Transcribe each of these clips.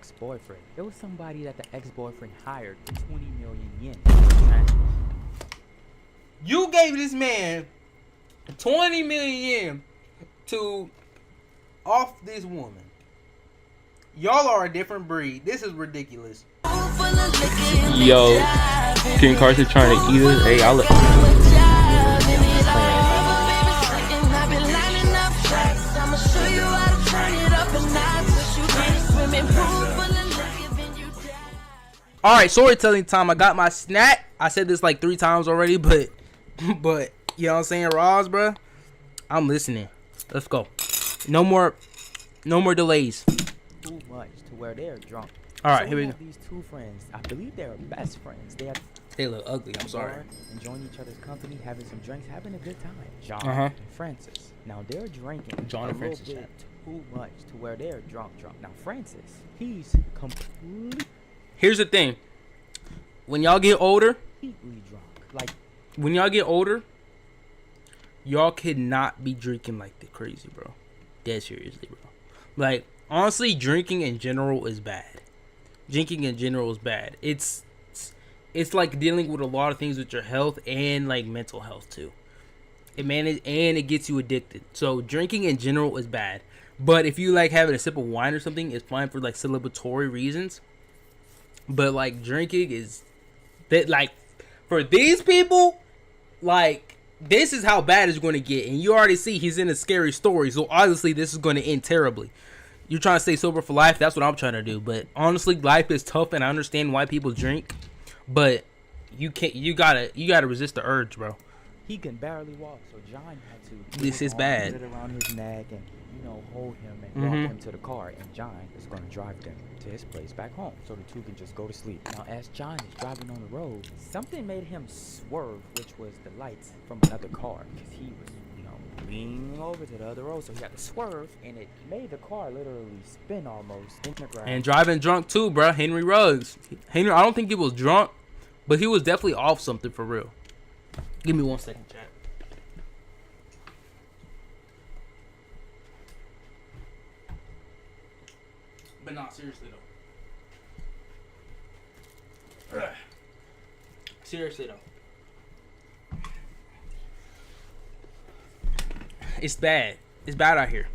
ex-boyfriend. It was somebody that the ex-boyfriend hired for 20 million yen. You gave this man 20 million yen to off this woman. Y'all are a different breed. This is ridiculous. Yo, King Carson trying to eat us. Hey, I'll let. All right, storytelling time. I got my snack. I said this like 3 times already, but you know what I'm saying, Roz, bro. I'm listening. Let's go. No more delays. Too much to where they're drunk. All right, so here we go. These two friends, I believe they're best friends. They look ugly. I'm sorry. Enjoying each other's company, having some drinks, having a good time. John and Francis. Now they're drinking John and Francis, little bit too much to where they're drunk. Now Francis, he's completely Here's the thing. When y'all get older, drunk. Like, when y'all get older, y'all cannot be drinking like the crazy, bro. Dead seriously, bro. Like, honestly, drinking in general is bad. Drinking in general is bad. It's like dealing with a lot of things with your health and like mental health too. It gets you addicted. So drinking in general is bad. But if you like having a sip of wine or something, it's fine for like celebratory reasons. But like drinking is that, like, for these people, like, this is how bad it's going to get. And you already see he's in a scary story. So obviously this is going to end terribly. You're trying to stay sober for life. That's what I'm trying to do. But honestly, life is tough, and I understand why people drink. But you can't. You gotta resist the urge, bro. he can barely walk, so John had to. This is bad. Put it around his neck and hold him and walk him to the car. And John is going to drive them to his place back home, so the two can just go to sleep. Now, as John is driving on the road, something made him swerve, which was the lights from another car, because he was leaning over to the other road, so he had to swerve, and it made the car literally spin almost in the ground. And driving drunk too, bro. Henry Ruggs. Henry, I don't think he was drunk, but he was definitely off something for real. Give me 1 second, chat. But not seriously though. Seriously though. It's bad. It's bad out here.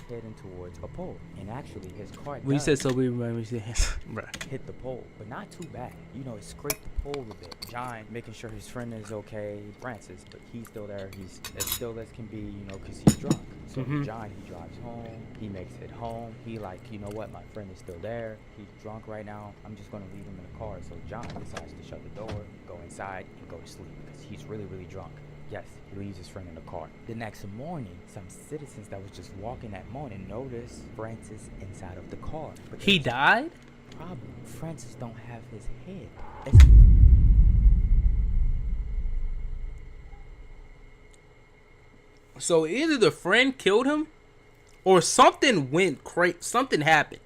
Heading towards a pole, and actually his car When you said so, we remember hit the pole, but not too bad. It scraped the pole a bit. John making sure his friend is okay, Francis, but he's still there. He's as still as can be, because he's drunk. So John, he drives home. He makes it home. He what? My friend is still there. He's drunk right now. I'm just gonna leave him in the car. So John decides to shut the door, go inside, and go to sleep because he's really, really drunk. Yes, he leaves his friend in the car. The next morning, some citizens that was just walking that morning noticed Francis inside of the car. But he died? Problem. Francis don't have his head. So either the friend killed him, or something went crazy. Something happened.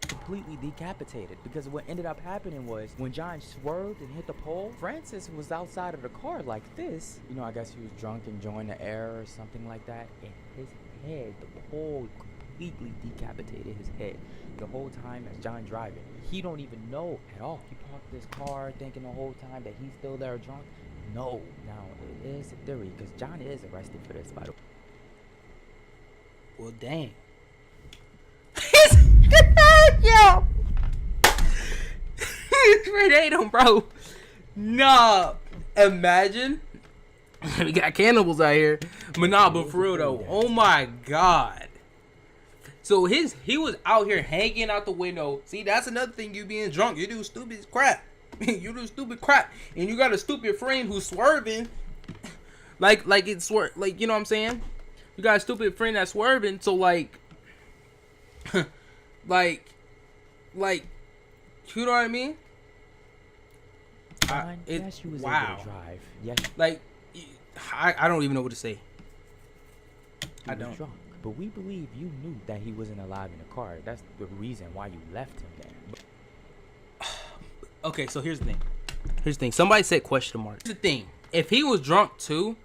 Completely decapitated, because what ended up happening was when John swerved and hit the pole, Francis was outside of the car like this. I guess he was drunk, enjoying the air or something like that, and his head, the pole completely decapitated his head the whole time as John driving. He don't even know at all. He parked his car thinking the whole time that he's still there drunk. No. Now, it is a theory, because John is arrested for this, by the way. Well, dang. Yo, Red ate him, bro. Nah, imagine we got cannibals out here, but for real though. Oh my god. So he was out here hanging out the window. See, that's another thing. You being drunk, you do stupid crap. You do stupid crap, and you got a stupid friend who's swerving. Like it's swerve. Like, you know what I'm saying? You got a stupid friend that's swerving. So like. Like, you know what I mean? Yes, he was wow. able to drive. Yes. Like, I don't even know what to say. I don't. Drunk. But we believe you knew that he wasn't alive in the car. That's the reason why you left him there. Okay, so here's the thing. Somebody said question mark. Here's the thing. If he was drunk too,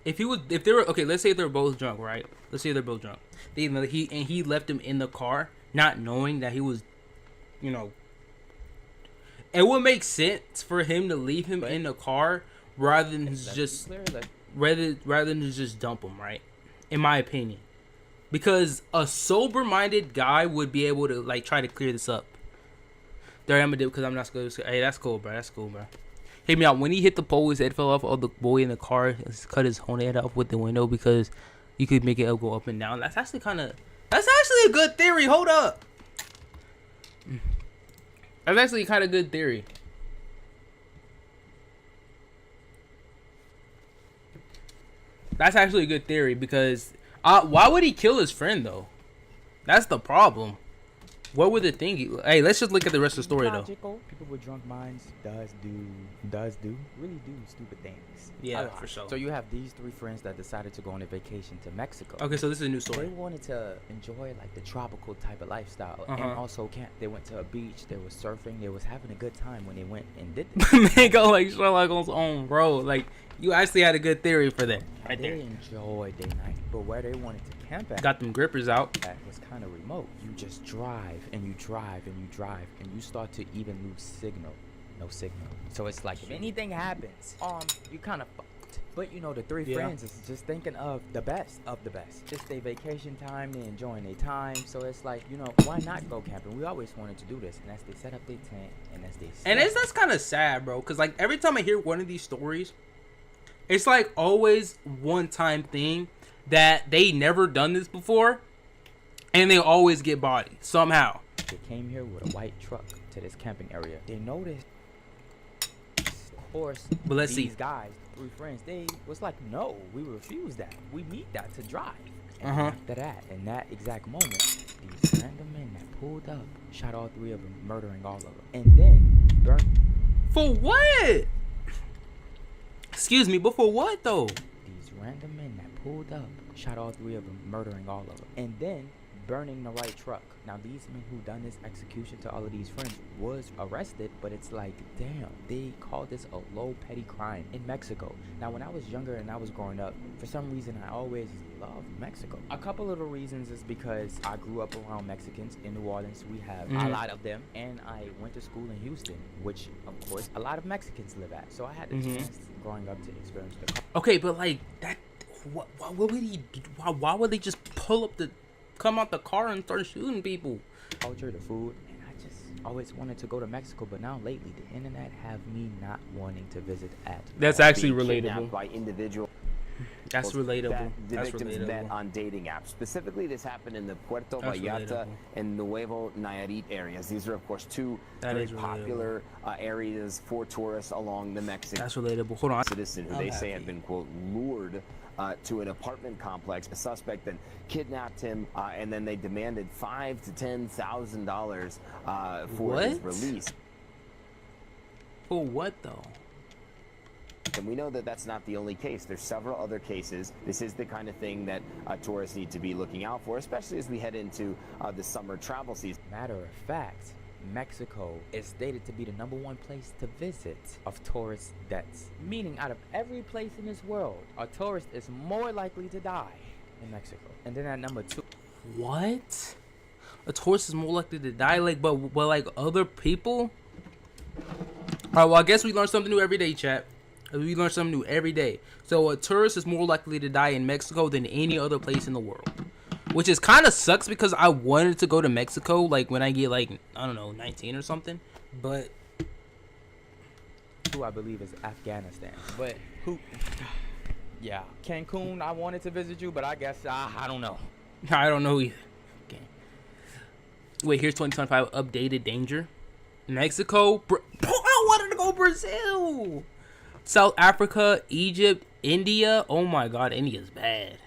if they were okay, let's say they're both drunk, right? Let's say they're both drunk. He left him in the car. not knowing that he was, you know, it would make sense for him to leave him in the car rather than just rather than just dump him, right? In my opinion, because a sober-minded guy would be able to like try to clear this up. There I'm gonna do because I'm not supposed to. Hey, that's cool, bro. That's cool, bro. Hear me out. When he hit the pole, his head fell off. Oh, the boy in the car cut his own head off with the window because you could make it go up and down. That's actually a good theory. Hold up. That's actually kind of good theory. That's actually a good theory because why would he kill his friend though? That's the problem. What were the thing? Hey, let's just look at the rest of the story though. People with drunk minds really do stupid things. Yeah, for sure. So you have these three friends that decided to go on a vacation to Mexico. Okay, so this is a new story. They wanted to enjoy like the tropical type of lifestyle and also camp. They went to a beach. They was surfing. They was having a good time when they went and did this. Man, go like Sherlock Holmes on, bro. Like you actually had a good theory for that. Right there. They enjoyed their night, but where they wanted to camp at, got them grippers out. That was kind of remote. You just drive and you drive and you drive and you start to even lose signal. No signal. So it's like if anything happens, you kind of fucked. But you know the three friends is just thinking of the best of the best. It's their vacation time. They enjoying their time. So it's like, you know, why not go camping? We always wanted to do this, and that's they set up their tent and that's they. And that's kind of sad, bro. Cause like every time I hear one of these stories, it's like always one time thing that they never done this before, and they always get bodied somehow. They came here with a white truck to this camping area. They noticed, of course, but let's these see. guys, three friends, they was like, no, we refuse that. We need that to drive. And after that, in that exact moment, these random men that pulled up, shot all three of them, murdering all of them, and then burned. For what? Excuse me, but for what though? These random men that pulled up, shot all three of them, murdering all of them, and then burning the right truck. Now these men who done this execution to all of these friends was arrested, but it's like, damn, they called this a low petty crime in Mexico. Now when I was younger and I was growing up, for some reason I always loved Mexico. A couple of the reasons is because I grew up around Mexicans in New Orleans. We have a lot of them, and I went to school in Houston, which of course a lot of Mexicans live at. So I had the chance growing up to experience the Okay, but like that, what would he do? Why would they just come out the car and start shooting people? Culture, the food, and I just always wanted to go to Mexico, but now lately the internet have me not wanting to visit at. That's actually relatable. By individual. That's relatable. The That's victims relatable. met on dating apps. Specifically, this happened in the Puerto Vallarta and Nuevo Nayarit areas. These are, of course, two very popular areas for tourists along the Mexican. That's relatable. Hold on. Citizen who they say had been, quote, lured to an apartment complex. A suspect then kidnapped him, and then they demanded $5,000 to $10,000 for his release. For what though? And we know that that's not the only case. There's several other cases. This is the kind of thing that tourists need to be looking out for, especially as we head into the summer travel season. Matter of fact, Mexico is stated to be the #1 place to visit of tourist deaths. Meaning, out of every place in this world, a tourist is more likely to die in Mexico. And then at number 2. What? A tourist is more likely to die, like, but like other people? All right, well, I guess we learn something new every day, chat. We learn something new every day. So a tourist is more likely to die in Mexico than any other place in the world. Which is kind of sucks because I wanted to go to Mexico, like, when I get, like, I don't know, 19 or something. But 2, I believe, is Afghanistan. But who? Yeah, Cancun, I wanted to visit you, but I guess, I don't know. I don't know either. Okay. Wait, here's 2025 updated danger. Mexico. I wanted to go Brazil. South Africa, Egypt, India. Oh my God, India's bad.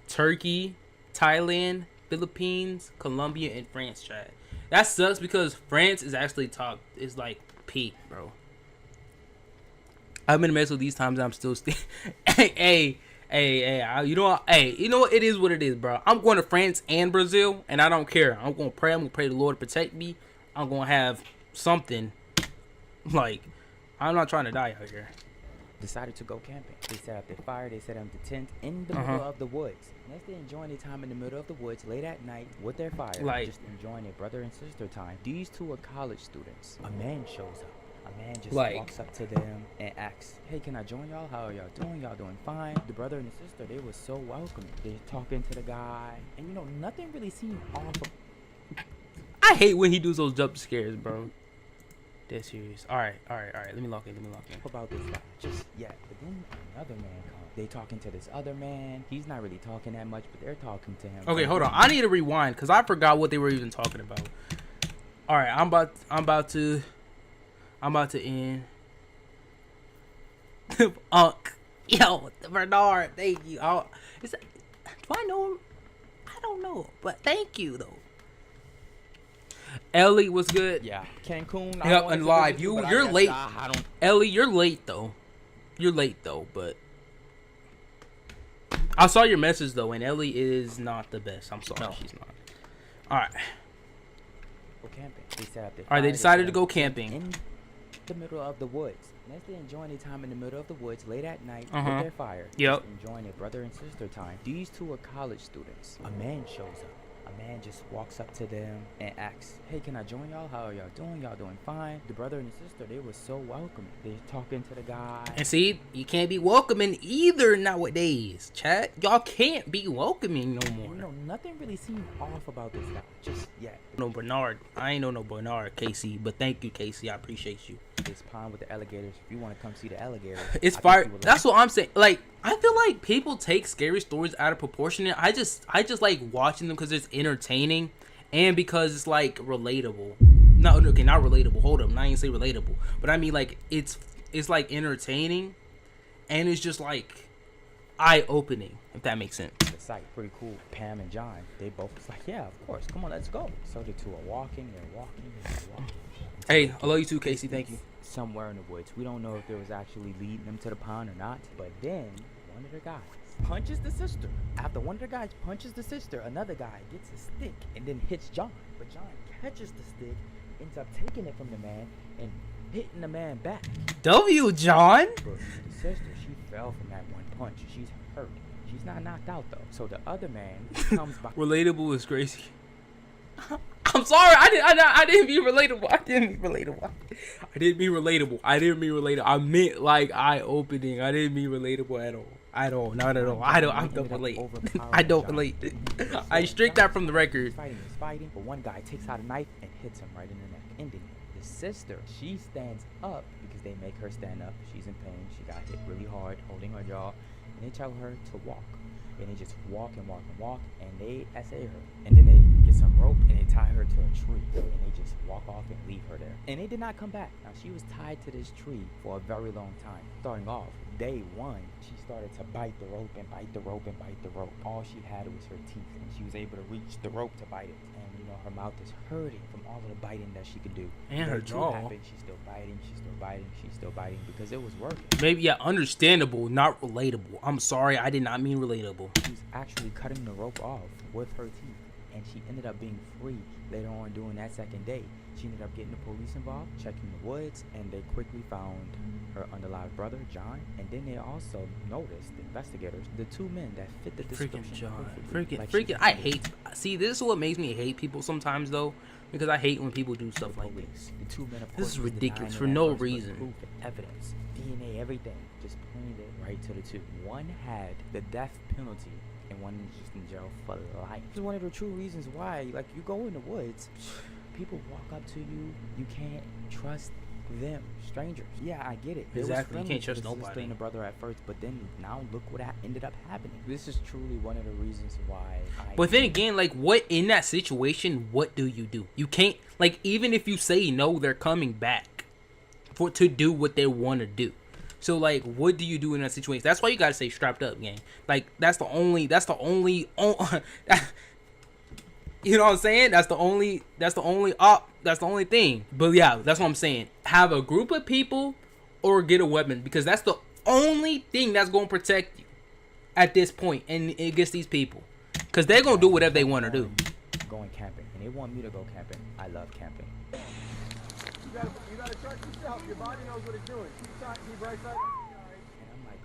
Turkey, Thailand, Philippines, Colombia, and France, chat. That sucks because France is actually top. It's like peak, bro. I've been to Mexico these times and I'm still hey, you know what? Hey, you know what? It is what it is, bro. I'm going to France and Brazil, and I don't care. I'm going to pray. I'm going to pray the Lord to protect me. I'm going to have something. Like, I'm not trying to die out here. decided to go camping. They set up their fire, they set up the tent in the middle of the woods. And as they're enjoying their time in the middle of the woods late at night with their fire, Like- just enjoying their brother and sister time, these two are college students. A man shows up. A man just Like- walks up to them and asks, hey, can I join y'all? How are y'all doing? Y'all doing fine? The brother and the sister, they were so welcoming. They're talking to the guy. And, you know, nothing really seemed off. I hate when he does those jump scares, bro. Dead serious. All right. Let me lock in. About this guy just yet. But then another man comes. They talking to this other man. He's not really talking that much, but they're talking to him. Okay, hold on. I need to rewind because I forgot what they were even talking about. All right, I'm about to end. Yo, Bernard, thank you. Do I know him? I don't know, but thank you though. Ellie, what's good? Yeah, Cancun. Yep, and live. You're late. I don't. Ellie, you're late though. But I saw your message though, and Ellie is not the best. I'm sorry, No. she's not. All right. Go camping. They set up their All right, they fire, decided set to go up the tent camping. in the middle of the woods. And as they're enjoying their time in the middle of the woods late at night with their fire, Yep. just enjoying their brother and sister time, these two are college students. A man shows up. A man just walks up to them and asks, hey, can I join y'all? How are y'all doing? Y'all doing fine? The brother and the sister, they were so welcoming. They're talking to the guy. And see, you can't be welcoming either nowadays, chat. Y'all can't be welcoming no And, more. you know, nothing really seemed off about this guy just yet. No Bernard. I ain't know no Bernard, Casey. But thank you, Casey. I appreciate you. This pond with the alligators. If you want to come see the alligator, It's I think fire. you would That's like what I'm saying. Like, I feel like people take scary stories out of proportion. I just like watching them because it's entertaining and because it's like relatable. No, okay, not relatable. Hold up, I ain't say relatable, but I mean like it's like entertaining, and it's just like eye opening. If that makes sense. the site. Pretty cool. Pam and John, they both was like, yeah, of course. Come on, let's go. So the two are walking. They're walking. Hey, I love you too, Casey. Thank you. Somewhere in the woods. We don't know if it was actually leading them to the pond or not. But then one of the guys punches the sister. After one of the guys punches the sister, another guy gets a stick and then hits John. But John catches the stick, ends up taking it from the man and hitting the man back. W. John. But the sister, she fell from that one punch. She's hurt. She's not knocked out though. So the other man comes by. Relatable is crazy. I'm sorry. I didn't mean relatable. I didn't mean relatable. I meant like eye opening. I didn't mean relatable at all. Not at all. I don't relate. I don't relate. I strike that from the record. He's fighting, but one guy takes out a knife and hits him right in the neck, ending it. The sister, she stands up because they make her stand up. She's in pain. She got hit really hard, holding her jaw, and they tell her to walk. And they just walk, and they essay her. And then they get some rope and they tie her to a tree. And they just walk off and leave her there. And they did not come back. Now, she was tied to this tree for a very long time. Starting off, day one, she started to bite the rope and bite the rope and bite the rope. All she had was her teeth. And she was able to reach the rope to bite it. And, you know, her mouth is hurting from all of the biting that she could do. And her Day two jaw. happened, she's still biting because it was working. Maybe, yeah, understandable, not relatable. I'm sorry, I did not mean relatable. She's actually cutting the rope off with her teeth, and she ended up being free later on during that second day. She ended up getting the police involved, checking the woods, and they quickly found her unalive brother, John. And then they also noticed, the investigators, the two men that fit the description. Freaking John. perfectly. Like, Freaking. she's I hate. See, this is what makes me hate people sometimes, though. Because I hate when people do stuff like police. this. The two men, of This course, is was ridiculous denying for it at no first, but reason. Proof and evidence, DNA, everything, just pointed it right to the two. One had the death penalty, and one is just in jail for life. This is one of the true reasons why, like, you go in the woods, people walk up to you, you can't trust them, strangers. Yeah, I get it. They was Exactly, you friendly can't to trust the sister nobody. and the brother at first, but then now look what ended up happening. This is truly one of the reasons why. But then again, like, what in that situation, what do? You can't, like, even if you say no, they're coming back to do what they want to do. So, like, what do you do in that situation? That's why you gotta stay strapped up, gang. Like, that's the only you know what I'm saying? That's the only thing. But yeah, that's what I'm saying. Have a group of people or get a weapon, because that's the only thing that's going to protect you at this point and against these people. Because they're going to do whatever they want to do. Going camping, and they want me to go camping. I love camping. You gotta trust yourself. Your body knows what it's doing. Keep right side.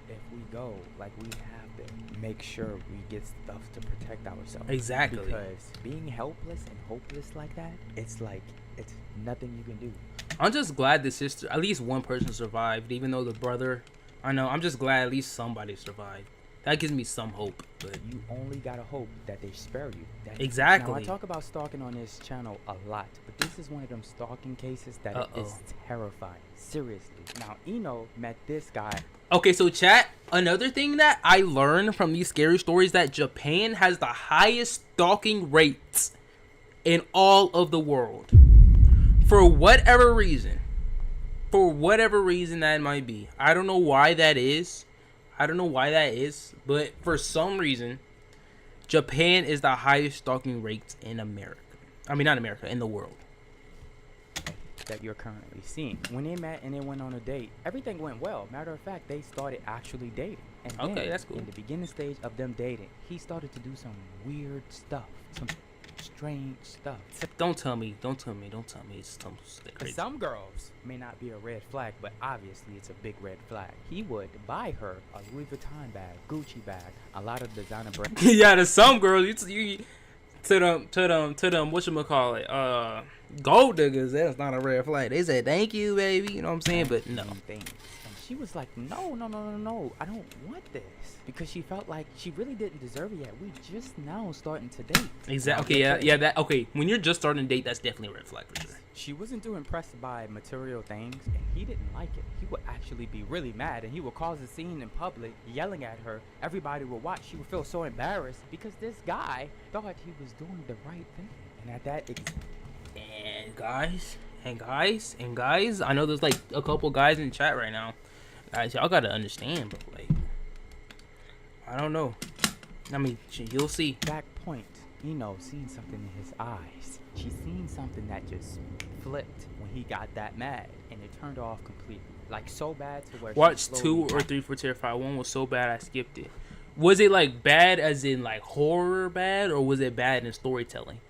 if we go, like, we have to make sure we get stuff to protect ourselves. Exactly. Because being helpless and hopeless like that, it's like, it's nothing you can do. I'm just glad the sister, at least one person survived, even though the brother, I know, I'm just glad at least somebody survived. That gives me some hope, but You only gotta hope that they spare you. Exactly. Now, I talk about stalking on this channel a lot, but this is one of them stalking cases that it is terrifying. Seriously. Now, Eno met this guy. okay, so chat, another thing that I learned from these scary stories that Japan has the highest stalking rates in all of the world. For whatever reason that might be. I don't know why that is. But for some reason, Japan is the highest stalking rates in America. I mean, not America, in the world. That you're currently seeing. When they met and they went on a date, everything went well. Matter of fact, they started actually dating. And Okay, then, that's cool. in the beginning stage of them dating, he started to do some weird stuff, some strange stuff. Don't tell me it's some For crazy. some girls, may not be a red flag, but obviously it's a big red flag. He would buy her a Louis Vuitton bag, Gucci bag, a lot of designer brands. Yeah, to some girls, you to them, whatchamacallit, gold diggers, that's not a red flag. They said, thank you, baby, you know what I'm saying? But no. Things. And she was like, no, I don't want this. Because she felt like she really didn't deserve it yet. We just now starting to date. Exactly. Okay, okay. When you're just starting to date, that's definitely a red flag for sure. She wasn't too impressed by material things, and he didn't like it. He would actually be really mad, and he would cause a scene in public, yelling at her. Everybody would watch. She would feel so embarrassed because this guy thought he was doing the right thing. And at that, And guys, I know there's like a couple guys in the chat right now. Guys, y'all gotta understand, but like, I don't know. I mean, you'll see. that point, seen something in his eyes. She seen something that just flipped when he got that mad, and it turned off completely. Like, so bad to where Watch she 2 slowly or 3 for Terrified. 1 was so bad I skipped it. Was it like bad as in like horror bad, or was it bad in storytelling?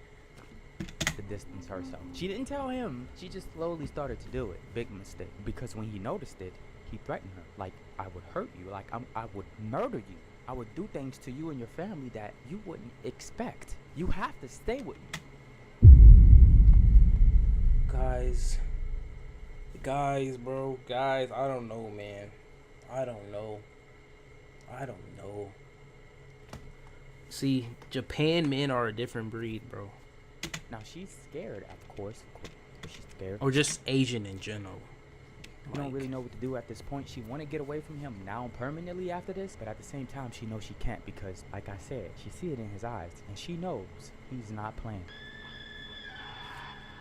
to distance herself. She didn't tell him. She just slowly started to do it. Big mistake. Because when he noticed it, he threatened her. Like, I would hurt you. Like, I would murder you. I would do things to you and your family that you wouldn't expect. You have to stay with me. Guys, I don't know, man. I don't know. See, Japan men are a different breed, bro. Now, she's scared, of course. She's scared. Or just Asian in general. You don't really know what to do at this point. She want to get away from him now permanently after this, but at the same time, she knows she can't because, like I said, she see it in his eyes, and she knows he's not playing.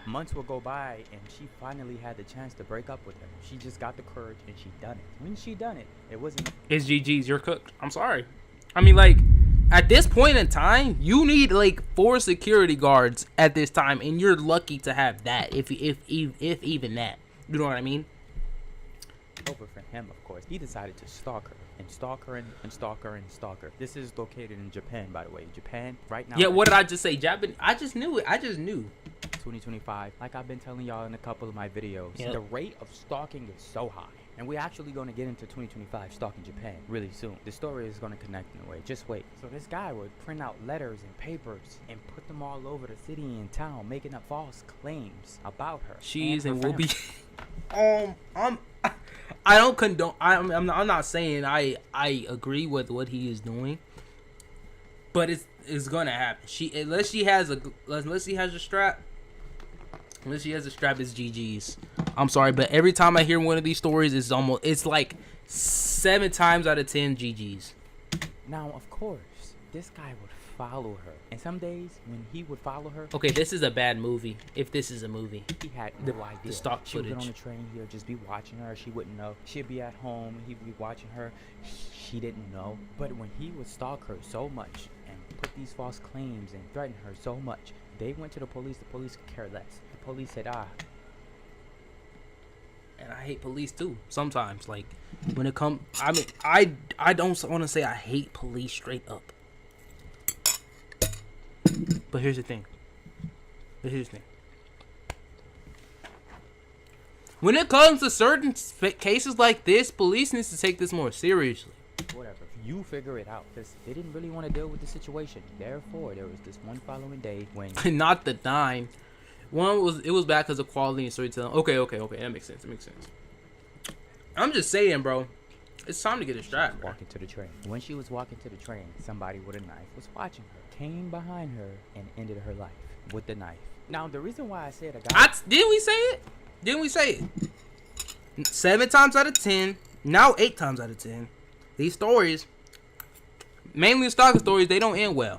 Months will go by, and she finally had the chance to break up with him. She just got the courage, and she done it. When she done it, it wasn't... It's GG's. You're cooked. I'm sorry. I mean, like, at this point in time, you need, like, 4 security guards at this time, and you're lucky to have that, if even that. You know what I mean? Over for him, of course. He decided to stalk her and stalk her and stalk her and stalk her. This is located in Japan, by the way. Japan right now. Yeah, what did I just say? Japan. I just knew it. 2025. Like I've been telling y'all in a couple of my videos, Yep. the rate of stalking is so high. And we're actually going to get into 2025 stalking Japan really soon. The story is going to connect in a way. Just wait. So this guy would print out letters and papers and put them all over the city and town, making up false claims about her. She is her and will be. family. I don't condone. I'm not saying I agree with what he is doing, but it's gonna happen. Unless she has a strap, it's GG's. I'm sorry, but every time I hear one of these stories, it's like 7 times out of 10 GG's. Now, of course, this guy would follow her. And some days when he would follow her, Okay, this is a bad movie. If this is a movie, he had no idea. the stock She would get on footage. the train, he would just be watching her. She wouldn't know. She'd be at home, he'd be watching her. She didn't know. But when he would stalk her so much and put these false claims and threaten her so much, they went to the police. The police could care less. The police said, And I hate police too. Sometimes, like when it comes, I mean, I don't want to say I hate police straight up. But here's the thing. When it comes to certain cases like this, police needs to take this more seriously. Whatever. You figure it out. Because they didn't really want to deal with the situation. Therefore, there was this one following day when... Not the 9. It was bad because of quality and storytelling. Okay. That makes sense. I'm just saying, bro. It's time to get a strap. Walking to the train. When she was walking to the train, somebody with a knife was watching her, came behind her, and ended her life with the knife. Now, the reason why I said a guy... Didn't we say it? 7 times out of 10. Now 8 times out of 10. These stories, mainly stalker stories, they don't end well.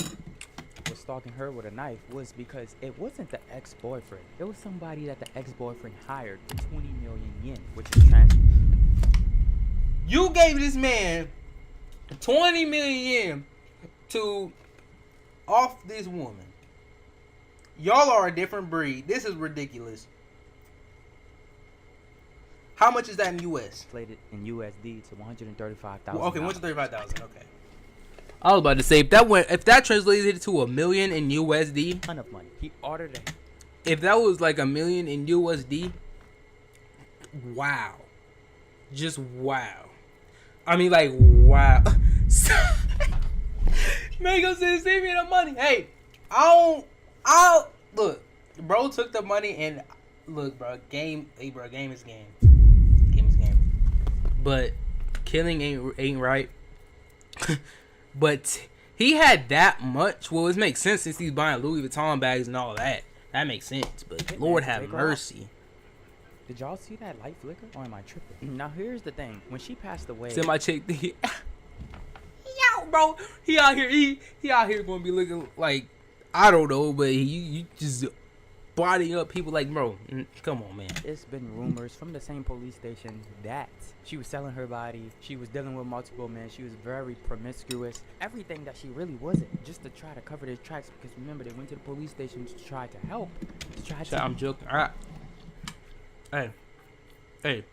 Was stalking her with a knife was because it wasn't the ex-boyfriend. It was somebody that the ex-boyfriend hired for 20 million yen, which is You gave this man 20 million yen to off this woman. Y'all are a different breed. This is ridiculous. How much is that in US? Translated in USD to 135,000. Okay, 135,000. Okay. I was about to say if that translated to $1 million in USD, ton of money. He ordered it. If that was like $1 million in USD, wow, just wow. I mean, like, wow. Mako said, "Send me the money." Hey, I look. Bro took the money and look, bro. Game is game. Game is game. But killing ain't right. But he had that much. Well, it makes sense since he's buying Louis Vuitton bags and all that. That makes sense. But Lord have mercy. Did y'all see that light flicker? Or am I tripping? Now here's the thing. When she passed away, Send my chick. Yo, bro. He out here gonna be looking like, I don't know, but you just bodying up people like, bro. Come on, man. It's been rumors from the same police station that she was selling her body. She was dealing with multiple men. She was very promiscuous. Everything that she really wasn't, just to try to cover their tracks. Because remember, they went to the police station to try to help. I'm joking. All right. Hey.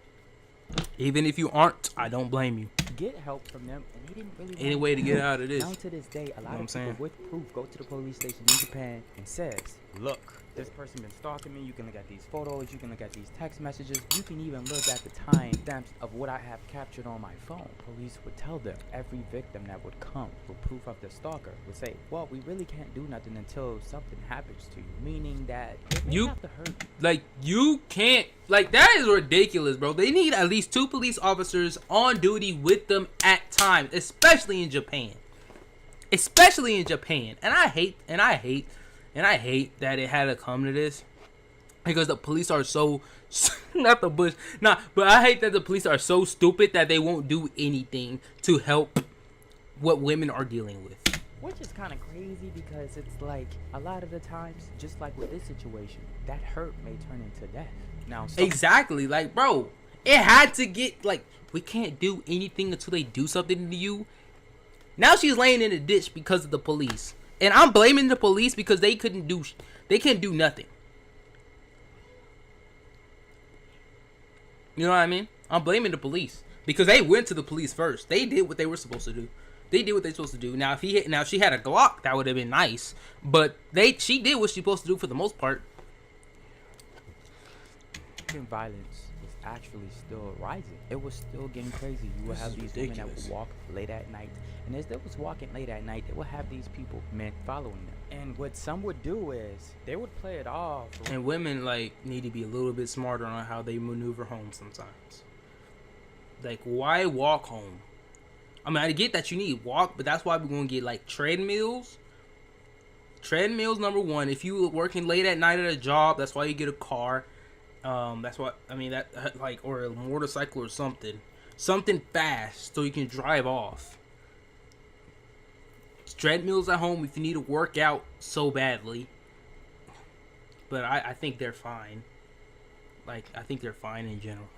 Even if you aren't, I don't blame you. Get help from them, and they didn't really. Any way to get out of this. Down to this day, a lot of people with proof go to the police station in Japan and says, "Look, this person been stalking me. You can look at these photos. You can look at these text messages. You can even look at the time stamps of what I have captured on my phone." Police would tell them, every victim that would come with proof of the stalker would say, "Well, we really can't do nothing until something happens to you," meaning that you have to hurt you. Like, you can't, like, that is ridiculous, bro. They need at least 2 police officers on duty with them at times, especially in Japan. And I hate that it had to come to this, because the police are so but I hate that the police are so stupid that they won't do anything to help what women are dealing with. Which is kind of crazy, because it's like, a lot of the times, just like with this situation, that hurt may turn into death. Now, exactly, like, bro, it had to get, like, we can't do anything until they do something to you. Now she's laying in a ditch because of the police. And I'm blaming the police because they couldn't do nothing. You know what I mean? I'm blaming the police because they went to the police first. They did what they were supposed to do. Now, if she had a Glock, that would have been nice. But she did what she's supposed to do for the most part. Violence was actually still rising. It was still getting crazy. You would have these women that would walk late at night, and as they was walking late at night, they would have these people, men, following them. And what some would do is they would play it off. And women, like, need to be a little bit smarter on how they maneuver home sometimes. Like, why walk home? I mean, I get that you need walk, but that's why we're gonna get, like, treadmills. Treadmills, number one. If you working late at night at a job, that's why you get a car. That's what I mean. That, like, or a motorcycle or something fast so you can drive off. Treadmills at home if you need to work out so badly. But I think they're fine. Like, I think they're fine in general.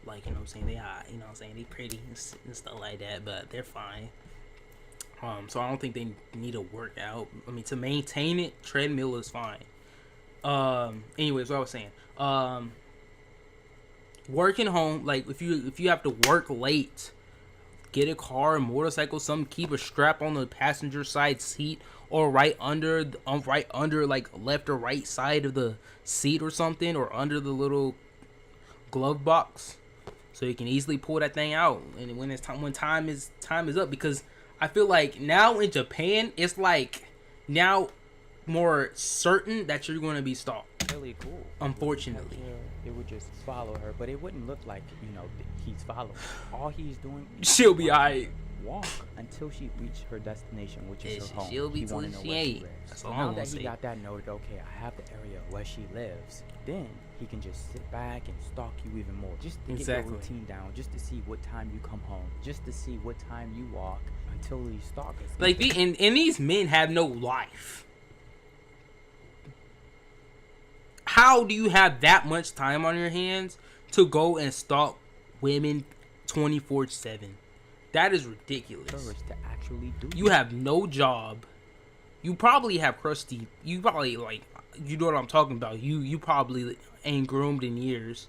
Like, you know what I'm saying, they hot, you know what I'm saying, they pretty and stuff like that, but they're fine. So I don't think they need to work out. I mean, to maintain it, treadmill is fine. Anyways, what I was saying, working home, like, if you have to work late, get a car, a motorcycle, something, keep a strap on the passenger side seat, or right under like left or right side of the seat or something, or under the little glove box. so you can easily pull that thing out. And when time is up, because I feel like now in Japan, it's like now more certain that you're going to be stalked. Really cool. Unfortunately, it would just follow her, but it wouldn't look like he's following. All he's doing. She'll be alright. Walk until she reached her destination, which is her home. She'll be he wanna know till she where ain't. lives. That's So all now I'm that gonna he say. got that noted, okay, I have the area where she lives. Then he can just sit back and stalk you even more, just to get your routine down, just to see what time you come home, just to see what time you walk, until these stalkers. Like and these men have no life. How do you have that much time on your hands to go and stalk women 24/7? That is ridiculous. Courage to actually do. You have no job. You probably have crusty. You probably you know what I'm talking about. You probably ain't groomed in years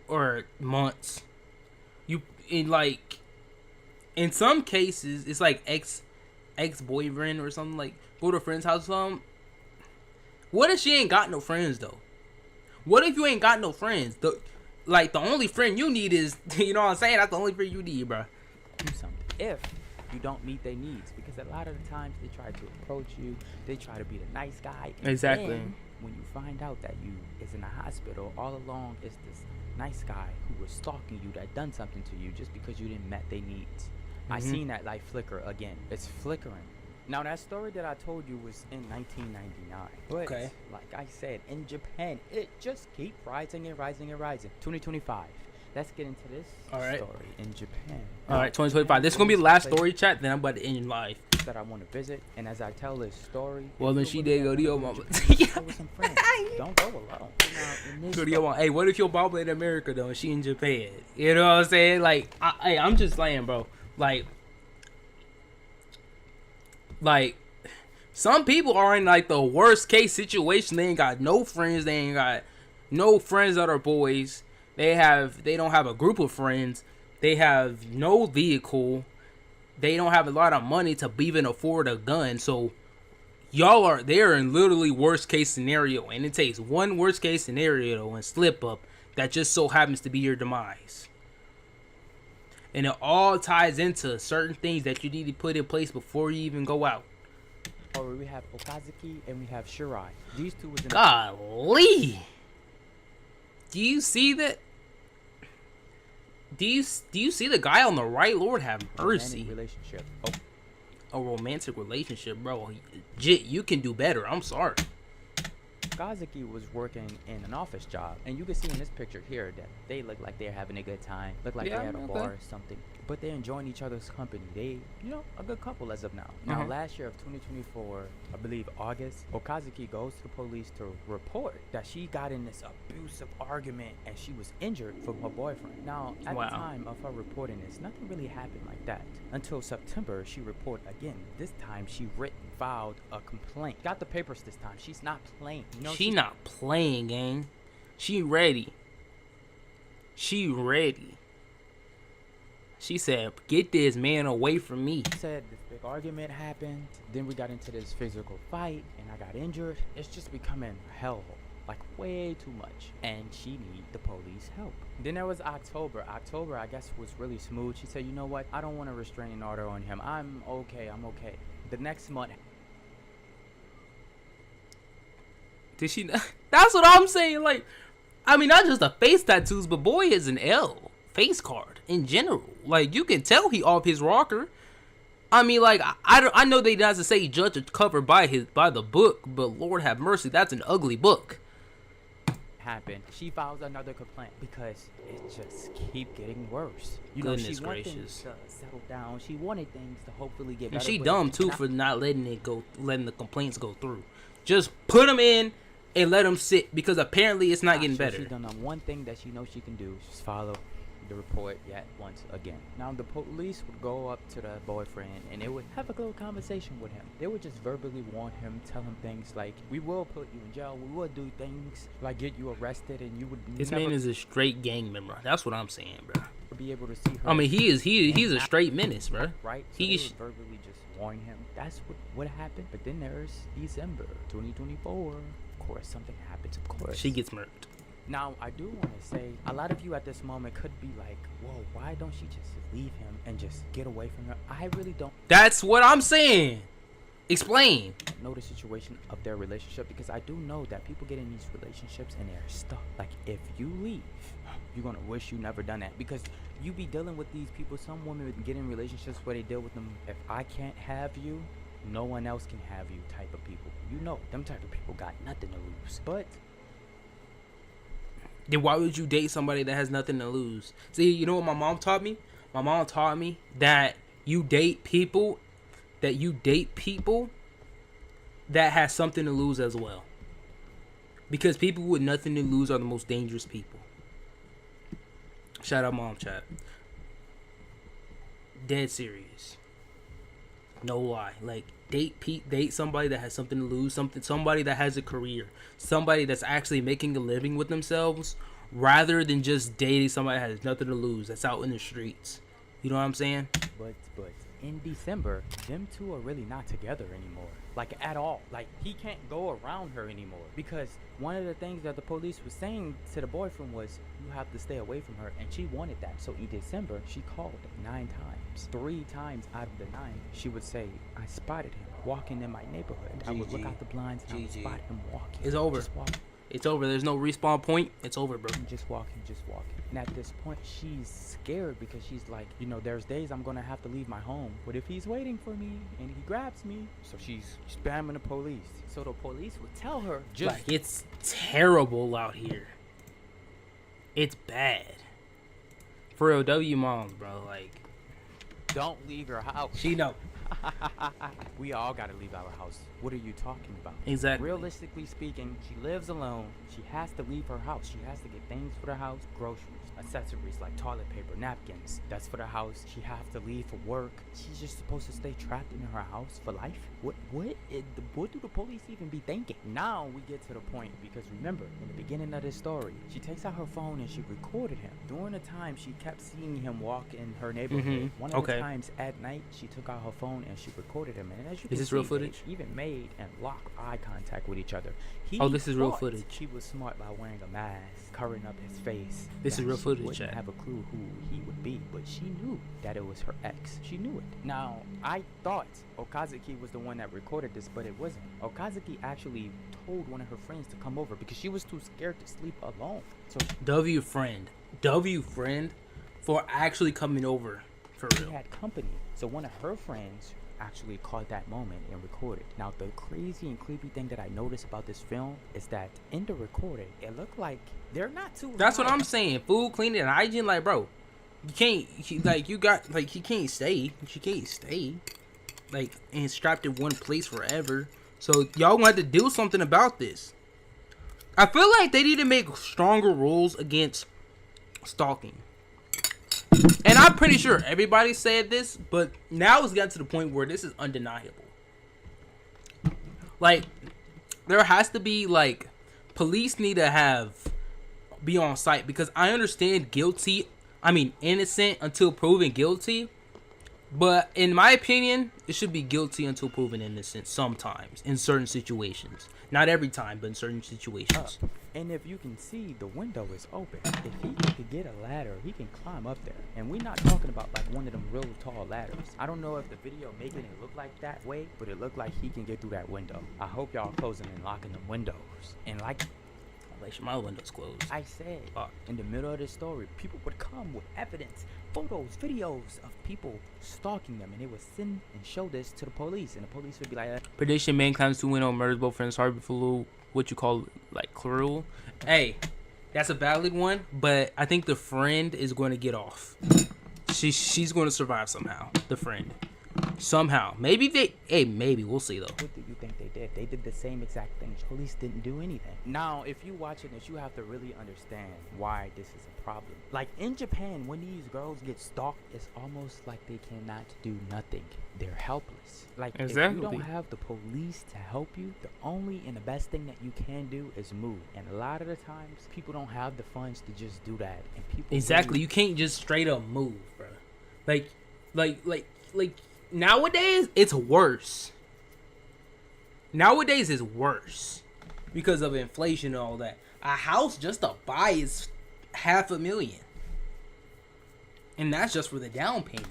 or months. You in some cases it's like ex boyfriend or something, like go to a friend's house or something. What if she ain't got no friends though? What if you ain't got no friends? The only friend you need is, you know what I'm saying? That's the only friend you need, bro. Do something if you don't meet their needs, because a lot of the times they try to approach you, they try to be the nice guy, and Exactly. then when you find out that you is in a hospital, all along is this nice guy who was stalking you, that done something to you just because you didn't met their needs. I seen that light flicker again. It's flickering. Now that story that I told you was in 1999, but Okay. like I said, in Japan it just keep rising and rising and rising. 2025. Let's get into this Alright. story in Japan. All right, 2025. This is gonna be the last story chat. Then I'm about to end your life. That I want to visit, and as I tell this story, Well, then she did go to your mama. Go with some friends. Don't go alone. Now, in this Go to your mama. Hey, what if your mama in America though and she in Japan? You know what I'm saying? Like, I'm just saying, bro. Like, some people are in like the worst case situation. They ain't got no friends. They ain't got no friends that are boys. They don't have a group of friends. They have no vehicle. They don't have a lot of money to even afford a gun. So they're in literally worst case scenario, and it takes one worst case scenario and slip up that just so happens to be your demise. And it all ties into certain things that you need to put in place before you even go out. Or we have Okazaki and we have Shirai. These two was in Golly. Do you see that? Do you see the guy on the right? Lord have a mercy. relationship. A romantic relationship, bro. Jit, you can do better. I'm sorry. Okazaki was working in an office job, and you can see in this picture here that they look like they're having a good time. Look like Yeah, they're at a okay. bar or something. But they're enjoying each other's company. They, a good couple as of now. Now, Uh-huh. last year of 2024, I believe August, Okazaki goes to the police to report that she got in this abusive argument and she was injured from her boyfriend. Now, at Wow. the time of her reporting this, nothing really happened like that. Until September, she reported again. This time, she filed a complaint. Got the papers this time. She's not playing. She not playing, gang. She ready. She ready. She said, "Get this man away from me." Said this big argument happened. Then we got into this physical fight, and I got injured. It's just becoming a hellhole, like way too much. And she need the police help. Then there was October. October, I guess, was really smooth. She said, "You know what? I don't want a restraining order on him. I'm okay. I'm okay." The next month. Did she? That's what I'm saying. Like, I mean, not just the face tattoos, but boy is an L face card in general. Like, you can tell he off his rocker. I mean, like, I know they doesn't say judge a cover by the book, but Lord have mercy, that's an ugly book. Happened. She files another complaint because it just keep getting worse. Goodness she wanted gracious. things to settle down. She wanted things to hopefully get better. And she but dumb it's too not- for not letting the complaints go through. Just put them in and let them sit, because apparently it's not getting So better. She done one thing that she knows she can do. Just follow the report yet once again. Now the police would go up to the boyfriend and they would have a little conversation with him. They would just verbally warn him, tell him things like, "We will put you in jail. We will do things like get you arrested, and you would This never man is a straight gang member. That's what I'm saying, bro. be able to see her." I mean, he's a straight menace, bro. Right? So He they sh- would verbally just warn him. That's what happened. But then there's December 2024. Of course, something happens. Of course. She gets murked. Now, I do want to say, a lot of you at this moment could be like, whoa, why don't she just leave him and just get away from her? I really don't That's what I'm saying. Explain. know the situation of their relationship, because I do know that people get in these relationships and they're stuck. Like, if you leave, you're going to wish you never done that, because you be dealing with these people. Some women get in relationships where they deal with them, if I can't have you, no one else can have you type of people. You know, them type of people got nothing to lose. But Then why would you date somebody that has nothing to lose? See, you know what my mom taught me? My mom taught me that you date people that has something to lose as well. Because people with nothing to lose are the most dangerous people. Shout out mom chat. Dead serious. No lie. Like, date somebody that has something to lose, somebody that has a career, somebody that's actually making a living with themselves, rather than just dating somebody that has nothing to lose, that's out in the streets. You know what I'm saying? But in December, them two are really not together anymore. Like, at all. Like, he can't go around her anymore. Because one of the things that the police was saying to the boyfriend was, you have to stay away from her. And she wanted that. So in December, she called 9 times. 3 times out of the 9, she would say, I spotted him walking in my neighborhood. I would look out the blinds and I would spot him walking. It's over. Just walking. It's over. There's no respawn point. It's over, bro. Just walking. And at this point, she's scared because she's like, you know, there's days I'm gonna have to leave my home. What if he's waiting for me and he grabs me? So she's spamming the police. So the police would tell her, just Like, it's terrible out here. It's bad. For real, W moms, bro. Like, don't leave your house. she know. We all gotta leave our house. What are you talking about? Exactly. Realistically speaking, she lives alone. She has to leave her house. She has to get things for the house, groceries, accessories like toilet paper, napkins. That's for the house. She has to leave for work. She's just supposed to stay trapped in her house for life? What do the police even be thinking? Now we get to the point, because remember, in the beginning of this story, she takes out her phone and she recorded him. During the time she kept seeing him walk in her neighborhood, one of the times at night, she took out her phone and she recorded him. And as you can Is this see, real footage? they even made and locked eye contact with each other. He This is real thought footage. She was smart by wearing a mask, covering up his face. This that is real she footage, wouldn't chat. have a clue who he would be, but she knew that it was her ex. She knew it. Now, I thought Okazuki was the one that recorded this, but it wasn't. Okazuki actually told one of her friends to come over because she was too scared to sleep alone. So W friend for actually coming over, for she real. had company. So one of her friends actually caught that moment and recorded. Now, the crazy and creepy thing that I noticed about this film is that in the recording, it looked like they're not too That's what loud. I'm saying. Food, cleaning, and hygiene. Like, bro, you can't. He can't stay. She can't stay. Like, and strapped in one place forever. So y'all gonna have to do something about this. I feel like they need to make stronger rules against stalking. And I'm pretty sure everybody said this, but now it's gotten to the point where this is undeniable. Like, there has to be, like, police need to be on site, because I understand innocent until proven guilty, but in my opinion, it should be guilty until proven innocent sometimes, in certain situations. Not every time, but in certain situations. And if you can see, the window is open. If he could get a ladder, he can climb up there. And we're not talking about like one of them real tall ladders. I don't know if the video making it look like that way, but it looked like he can get through that window. I hope y'all closing and locking the windows. And like My window's closed. I said, in the middle of the story, people would come with evidence, photos, videos of people stalking them, and they would send and show this to the police, and the police would be like, Prediction: man claims to win on murders both friends. Hard for what you call like cruel. Hey, that's a valid one, but I think the friend is going to get off. She's going to survive somehow. The friend. Somehow. Maybe we'll see though. what do you think they did? They did the same exact thing. Police didn't do anything. Now, if you watching this, you have to really understand why this is a problem. Like in Japan, when these girls get stalked, it's almost like they cannot do nothing. They're helpless. Like if you don't have the police to help you, the only and the best thing that you can do is move. And a lot of the times, people don't have the funds to just do that. And people Exactly. You can't just straight up move, bro. Like nowadays, it's worse. Nowadays, it's worse because of inflation and all that. A house just to buy is $500,000, and that's just for the down payment.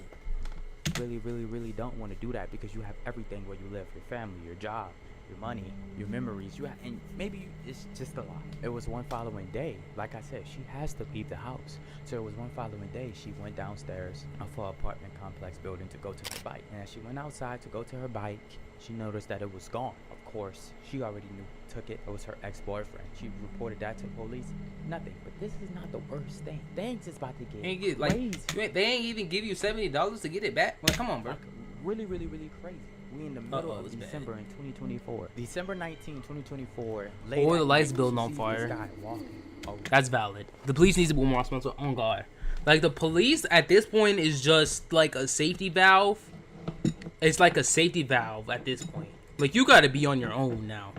Really, really, really don't want to do that because you have everything where you live, your family, your job, your money, your memories. And maybe it's just a lot. It was one following day. Like I said, she has to leave the house. So it was one following day. She went downstairs of her apartment complex building to go to her bike. And as she went outside to go to her bike, she noticed that it was gone. Of course, she already knew who took it. It was her ex-boyfriend. She reported that to the police. Nothing. But this is not the worst thing. Things is about to get crazy. They ain't even give you $70 to get it back. Like, come on, bro. Like, really, really, really crazy. We in the middle of it's December bad. in 2024. December 19, 2024. Or the lights building on fire. This guy walking. Oh, That's valid. The police needs to be more responsible. Oh God, like the police at this point is just like a safety valve. It's like a safety valve at this point. Like you got to be on your own now.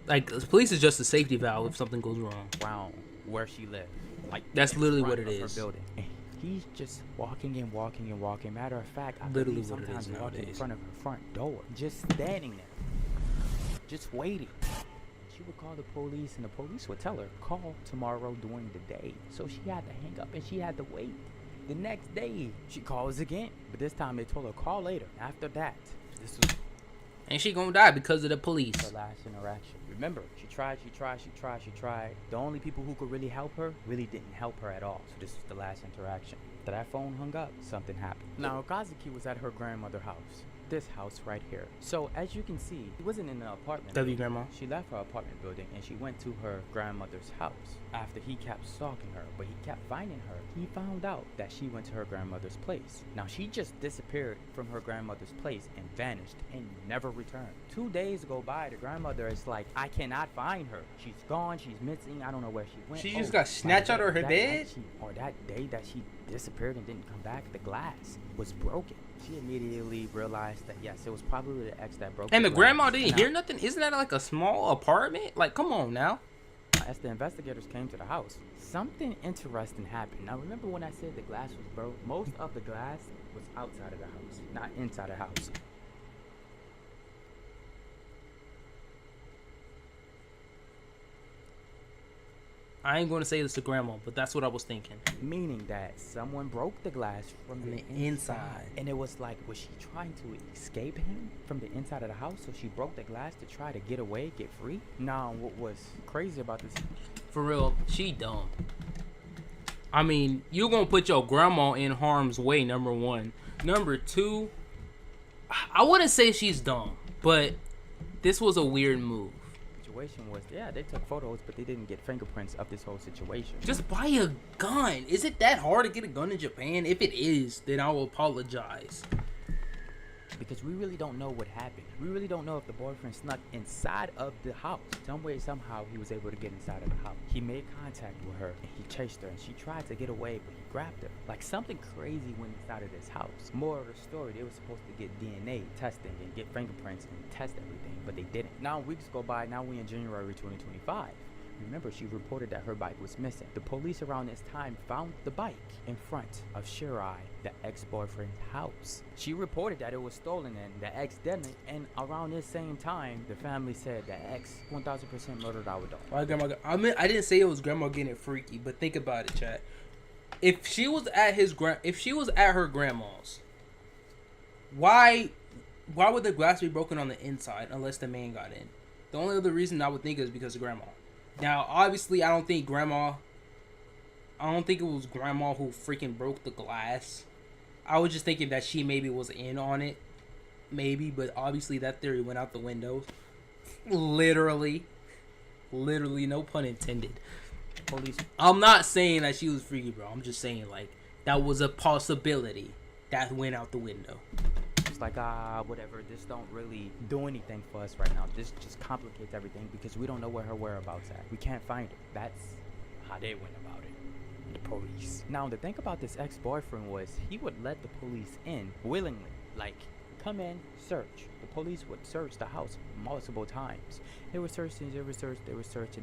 Like the police is just a safety valve if something goes wrong. around where she lived. Like That's in literally front what it of her is. building. And he's just walking and walking and walking. Matter of fact, I Literally believe what it sometimes is walking in nowadays. front of her front door, just standing there, just waiting. She would call the police, and the police would tell her, call tomorrow during the day. So she had to hang up, and she had to wait. The next day, she calls again. But this time, they told her, call later. After that, this was And she gonna die because of the police. her last interaction. Remember, she tried. The only people who could really help her really didn't help her at all. So this was the last interaction. After that phone hung up, something happened. Now, Kazuki was at her grandmother's house. This house right here. So as you can see, she wasn't in the apartment. W building. grandma. She left her apartment building and she went to her grandmother's house. After he kept stalking her, but he kept finding her, he found out that she went to her grandmother's place. Now she just disappeared from her grandmother's place and vanished and never returned. 2 days go by, the grandmother is like, I cannot find her. She's gone, she's missing, I don't know where she went. She just got snatched out of her that bed? night or that day that she disappeared and didn't come back, the glass was broken. She immediately realized that yes, it was probably the ex that broke And the glass. grandma didn't Now, hear nothing. Isn't that like a small apartment? Like, come on now. as the investigators came to the house, something interesting happened. Now remember when I said the glass was broke? Most of the glass was outside of the house, not inside the house. I ain't gonna say this to grandma, but that's what I was thinking. Meaning that someone broke the glass from On the the inside. And it was like, was she trying to escape him from the inside of the house? So she broke the glass to try to get away, get free? Now, what was crazy about this? For real, she dumb. I mean, you gonna put your grandma in harm's way, number one. Number two, I wouldn't say she's dumb, but this was a weird move. Situation was, yeah, they took photos, but they didn't get fingerprints of this whole situation. Just buy a gun. Is it that hard to get a gun in Japan? If it is, then I will apologize. Because we really don't know what happened. We really don't know if the boyfriend snuck inside of the house. Some way, somehow, he was able to get inside of the house. He made contact with her, and he chased her, and she tried to get away, but he grabbed her. Like, something crazy went inside of this house. More of the story, they were supposed to get DNA testing and get fingerprints and test everything, but they didn't. Now, weeks go by. Now we in January 2025. Remember, she reported that her bike was missing. The police around this time found the bike in front of Shirai, the ex-boyfriend's house. She reported that it was stolen and the ex didn't. And around this same time, the family said the ex 1000% murdered our daughter. My grandma. I mean, I didn't say it was grandma getting it freaky, but think about it, chat. If she was at her grandma's, why would the glass be broken on the inside unless the man got in? The only other reason I would think is because of grandma. Now, obviously, I don't think it was grandma who freaking broke the glass. I was just thinking that she maybe was in on it. Maybe, but obviously that theory went out the window. Literally, no pun intended. Police. I'm not saying that she was freaky, bro. I'm just saying, like, that was a possibility that went out the window. It's like, whatever, this don't really do anything for us right now. This just complicates everything because we don't know where her whereabouts at. We can't find her. That's how they went about it. The police. Now, the thing about this ex-boyfriend was he would let the police in willingly. Like, come in, search. The police would search the house multiple times. They were searching, they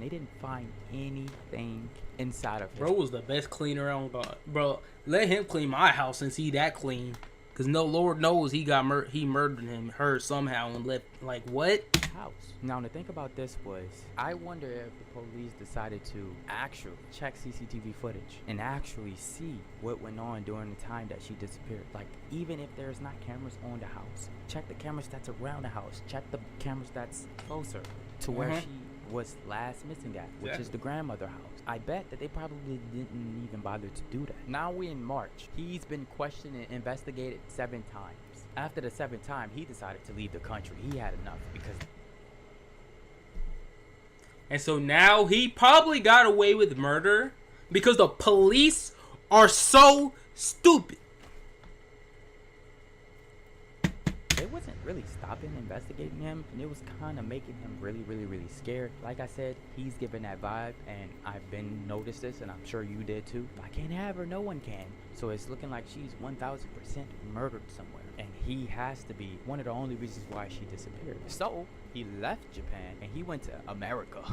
didn't find anything inside of his Bro was the best cleaner on God. Bro, let him clean my house and see that clean. Cause no Lord knows he murdered her somehow and left. Like what? House. Now the thing about this was, I wonder if the police decided to actually check CCTV footage and actually see what went on during the time that she disappeared. Like, even if there's not cameras on the house, check the cameras that's around the house, check the cameras that's closer to where she was last missing at, which is the grandmother house. I bet that they probably didn't even bother to do that. Now we're in March. He's been questioned and investigated 7 times. After the 7th time, he decided to leave the country. He had enough because... And so now he probably got away with murder because the police are so stupid. They wasn't really stopping investigating him, and it was kind of making him really scared. Like I said, he's given that vibe, and I've been noticed this, and I'm sure you did too. I can't have her, no one can. So it's looking like she's 1000% murdered somewhere, and he has to be one of the only reasons why she disappeared. So he left Japan and he went to America.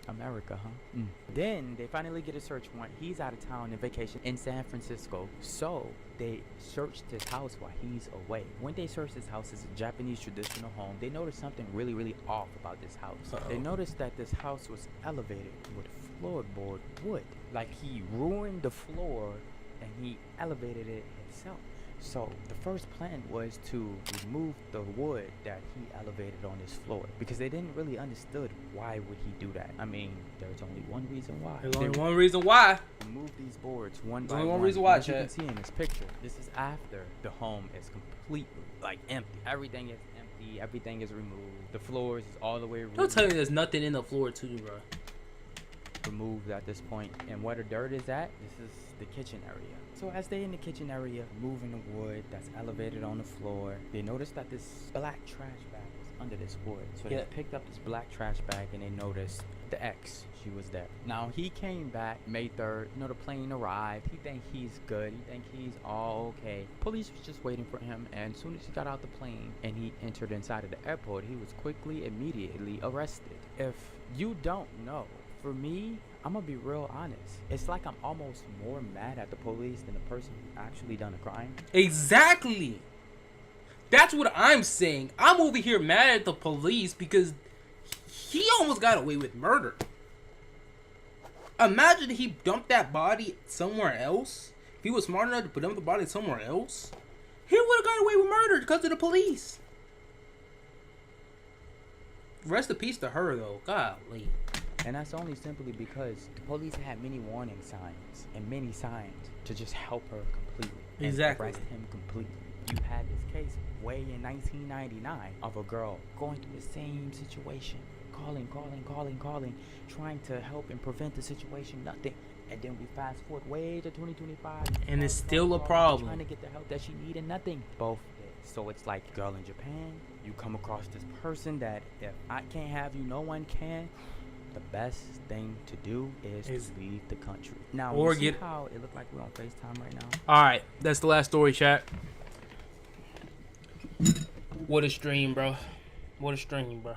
America, huh? Then they finally get a search warrant. He's out of town on vacation in San Francisco. So they searched his house while he's away. When they searched his house, it's a Japanese traditional home. They noticed something really off about this house. They noticed that this house was elevated with floorboard wood. Like he ruined the floor and he elevated it himself. So the first plan was to remove the wood that he elevated on his floor, because they didn't really understood why would he do that. I mean, there's only one reason why. There's only one reason why. Remove these boards one by only one. one reason why, As you can Chad. see in this picture, this is after the home is completely like empty. Everything is empty. Everything is removed. The floors is all the way removed. Don't tell me there's nothing in the floor too, bro. Removed at this point. And where the dirt is at, this is the kitchen area. So as they in the kitchen area, moving the wood that's elevated on the floor, they noticed that this black trash bag was under this wood. So they picked up this black trash bag and they noticed the ex. She was there. Now he came back May 3rd. You know, the plane arrived. He think he's good. He think he's all okay. Police was just waiting for him, and as soon as he got out the plane and he entered inside of the airport, he was immediately arrested. If you don't know, for me, I'm gonna be real honest. It's like I'm almost more mad at the police than the person who actually done a crime. Exactly. That's what I'm saying. I'm over here mad at the police because he almost got away with murder. Imagine he dumped that body somewhere else. If he was smart enough to put the body somewhere else, he would have got away with murder because of the police. Rest in peace to her, though. Golly. And that's only simply because the police had many warning signs and many signs to just help her completely. Exactly. And arrest him completely. You had this case way in 1999 of a girl going through the same situation. Calling, trying to help and prevent the situation, nothing. And then we fast forward way to 2025. And it's still a problem. Trying to get the help that she needed, nothing. Both did. So it's like, girl in Japan, you come across this person that if I can't have you, no one can. The best thing to do is to leave the country. Now, or you see how it looked like we're on FaceTime right now? Alright, that's the last story, chat. What a stream, bro. What a stream, bro.